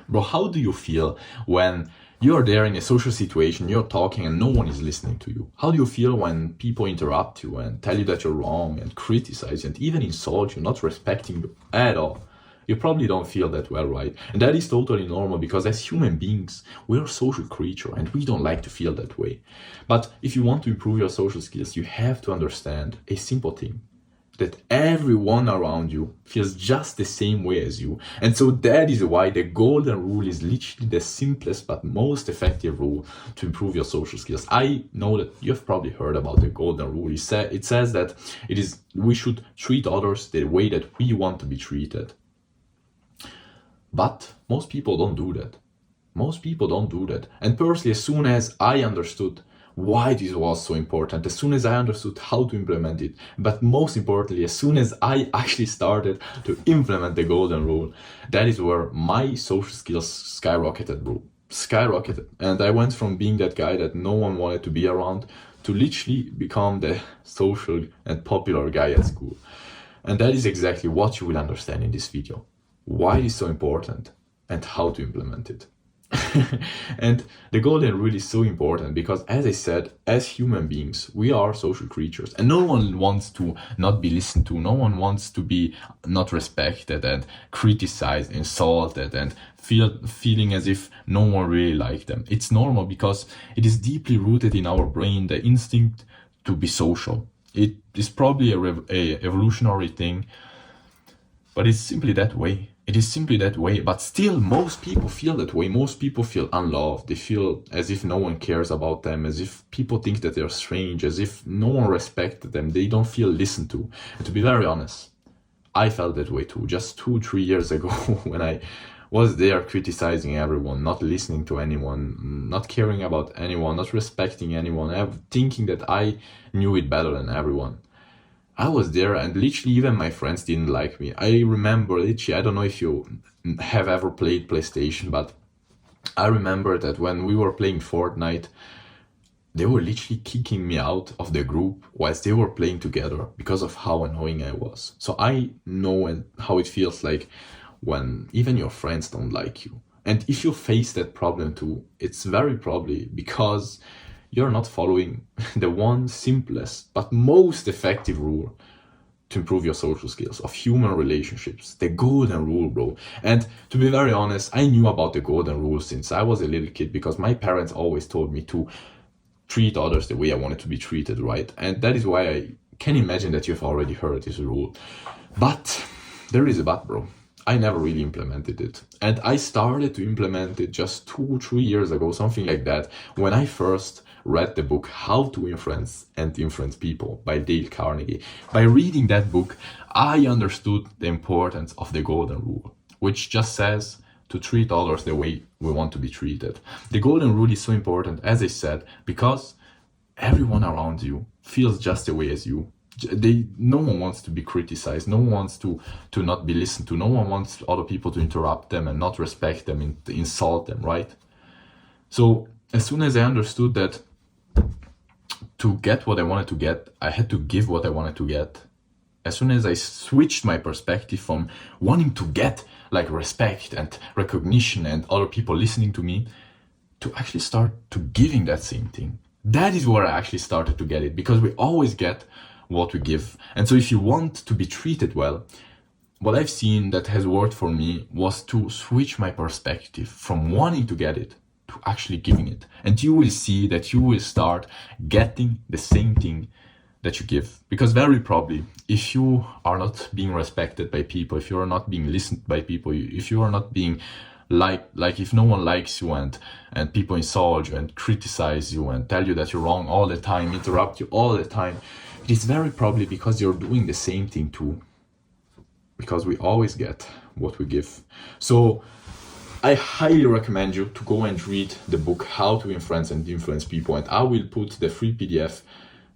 Bro, how do you feel when you're there in a social situation, you're talking and no one is listening to you? How do you feel when people interrupt you and tell you that you're wrong and criticize you and even insult you, not respecting you at all? You probably don't feel that well, right? And that is totally normal because as human beings, we're a social creature and we don't like to feel that way. But if you want to improve your social skills, you have to understand a simple thing, that everyone around you feels just the same way as you. And so that is why the golden rule is literally the simplest but most effective rule to improve your social skills. I know that you've probably heard about the golden rule. It says that we should treat others the way that we want to be treated. But most people don't do that. Most people don't do that. And personally, as soon as I understood why this was so important, as soon as I understood how to implement it, but most importantly, as soon as I actually started to implement the golden rule, that is where my social skills skyrocketed, bro. Skyrocketed. And I went from being that guy that no one wanted to be around to literally become the social and popular guy at school. And that is exactly what you will understand in this video. Why it is so important and how to implement it. And the golden rule is so important because, as I said, as human beings, we are social creatures and no one wants to not be listened to. No one wants to be not respected and criticized, insulted, and feeling as if no one really liked them. It's normal because it is deeply rooted in our brain, the instinct to be social. It is probably a evolutionary thing, but it's simply that way. It is simply that way, but still most people feel that way. Most people feel unloved. They feel as if no one cares about them, as if people think that they're strange, as if no one respected them. They don't feel listened to. And to be very honest, I felt that way too, just 2-3 years ago when I was there criticizing everyone, not listening to anyone, not caring about anyone, not respecting anyone, thinking that I knew it better than everyone. I was there and literally even my friends didn't like me. I remember literally, I don't know if you have ever played PlayStation, but I remember that when we were playing Fortnite, they were literally kicking me out of the group whilst they were playing together because of how annoying I was. So I know how it feels like when even your friends don't like you. And if you face that problem too, it's very probably because you're not following the one simplest but most effective rule to improve your social skills of human relationships, the golden rule, bro. And to be very honest, I knew about the golden rule since I was a little kid because my parents always told me to treat others the way I wanted to be treated, right? And that is why I can imagine that you've already heard this rule. But there is a but, bro. I never really implemented it. And I started to implement it just 2-3 years ago, something like that, when I first read the book How to Influence and Influence People by Dale Carnegie. By reading that book, I understood the importance of the golden rule, which just says to treat others the way we want to be treated. The golden rule is so important, as I said, because everyone around you feels just the way as you. No one wants to be criticized. No one wants to not be listened to. No one wants other people to interrupt them and not respect them and insult them, right? So as soon as I understood that to get what I wanted to get, I had to give what I wanted to get. As soon as I switched my perspective from wanting to get like respect and recognition and other people listening to me to actually start to giving that same thing, that is where I actually started to get it, because we always get what we give. And so if you want to be treated well, what I've seen that has worked for me was to switch my perspective from wanting to get it to actually giving it. And you will see that you will start getting the same thing that you give. Because very probably, if you are not being respected by people, if you are not being listened by people, if you are not being like if no one likes you and people insult you and criticize you and tell you that you're wrong all the time, interrupt you all the time, it is very probably because you're doing the same thing too. Because we always get what we give. So I highly recommend you to go and read the book How to Influence and Influence People, and I will put the free PDF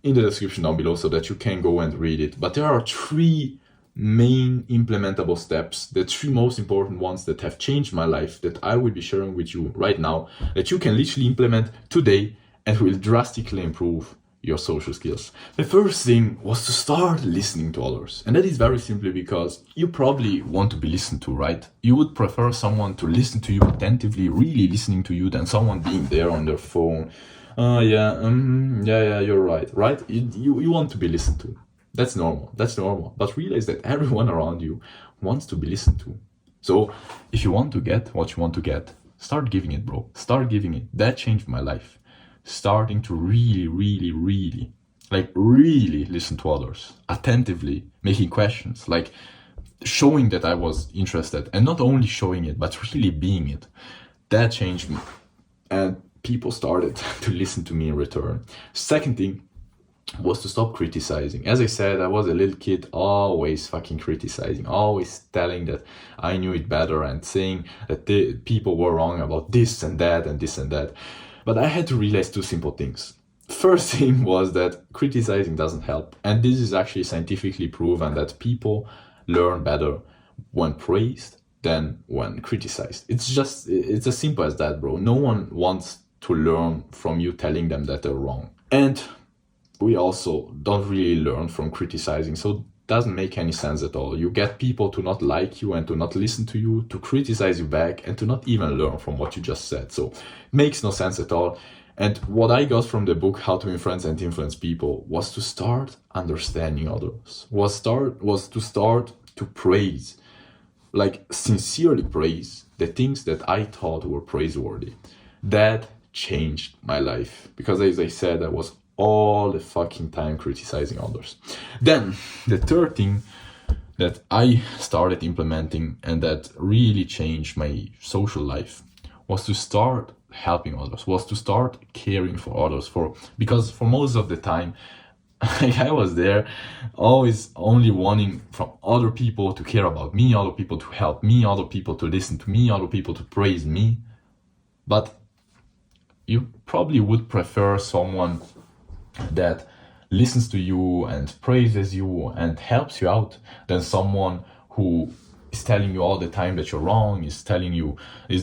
in the description down below so that you can go and read it. But there are 3 main implementable steps, the 3 most important ones that have changed my life, that I will be sharing with you right now, that you can literally implement today and will drastically improve your social skills? The first thing was to start listening to others. And that is very simply because you probably want to be listened to, right? You would prefer someone to listen to you attentively, really listening to you, than someone being there on their phone. Yeah, you're right? You want to be listened to. That's normal. But realize that everyone around you wants to be listened to. So if you want to get what you want to get, start giving it, bro. Start giving it. That changed my life. Starting to really listen to others attentively, making questions, like showing that I was interested, and not only showing it, but really being it. That changed me. And people started to listen to me in return. Second thing was to stop criticizing. As I said, I was a little kid, always fucking criticizing, always telling that I knew it better and saying that the people were wrong about this and that and this and that. But I had to realize two simple things. First thing was that criticizing doesn't help. And this is actually scientifically proven that people learn better when praised than when criticized. It's as simple as that, bro. No one wants to learn from you telling them that they're wrong. And we also don't really learn from criticizing, so it doesn't make any sense at all. You get people to not like you and to not listen to you, to criticize you back, and to not even learn from what you just said. So it makes no sense at all. And what I got from the book, How to Influence and Influence People, was to start understanding others, was to start to praise, like sincerely praise the things that I thought were praiseworthy. That changed my life, because as I said, I was all the fucking time criticizing others. Then the third thing that I started implementing and that really changed my social life was to start helping others, was to start caring for others, because for most of the time I was there always only wanting from other people to care about me, other people to help me, other people to listen to me, other people to praise me. But you probably would prefer someone that listens to you and praises you and helps you out than someone who is telling you all the time that you're wrong, is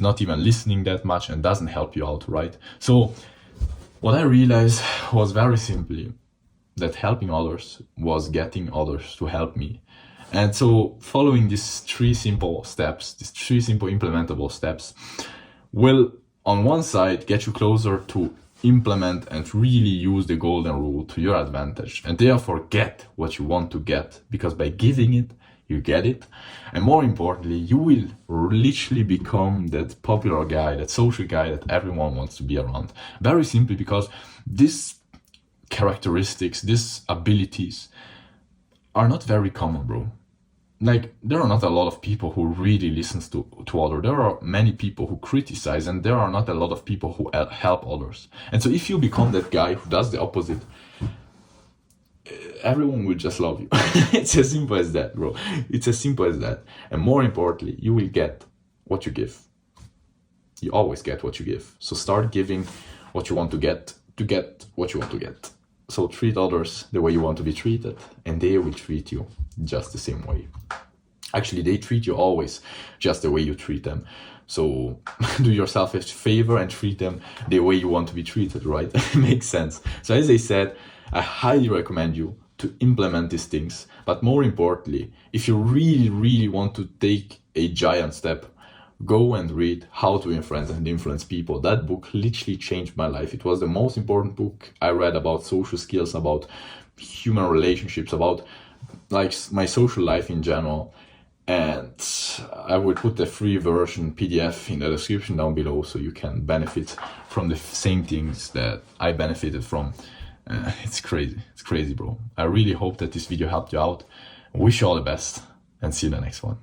not even listening that much and doesn't help you out, right? So what I realized was very simply that helping others was getting others to help me. And so following these three simple implementable steps will, on one side, get you closer to implement and really use the golden rule to your advantage, and therefore get what you want to get, because by giving it, you get it. And more importantly, you will literally become that popular guy, that social guy that everyone wants to be around. Very simply because these characteristics, these abilities are not very common, bro. Like, there are not a lot of people who really listens to others. There are many people who criticize, and there are not a lot of people who help others. And so if you become that guy who does the opposite, everyone will just love you. It's as simple as that, bro. It's as simple as that. And more importantly, you will get what you give. You always get what you give. So start giving what you want to get what you want to get. So treat others the way you want to be treated, and they will treat you just the same way. Actually, they treat you always just the way you treat them. So do yourself a favor and treat them the way you want to be treated, right? Makes sense. So as I said, I highly recommend you to implement these things. But more importantly, if you really want to take a giant step, go and read How to Influence and Influence People. That book literally changed my life. It was the most important book I read about social skills, about human relationships, about like my social life in general. And I will put the free version PDF in the description down below, so you can benefit from the same things that I benefited from. It's crazy, bro. I really hope that this video helped you out. Wish you all the best, and see you in the next one.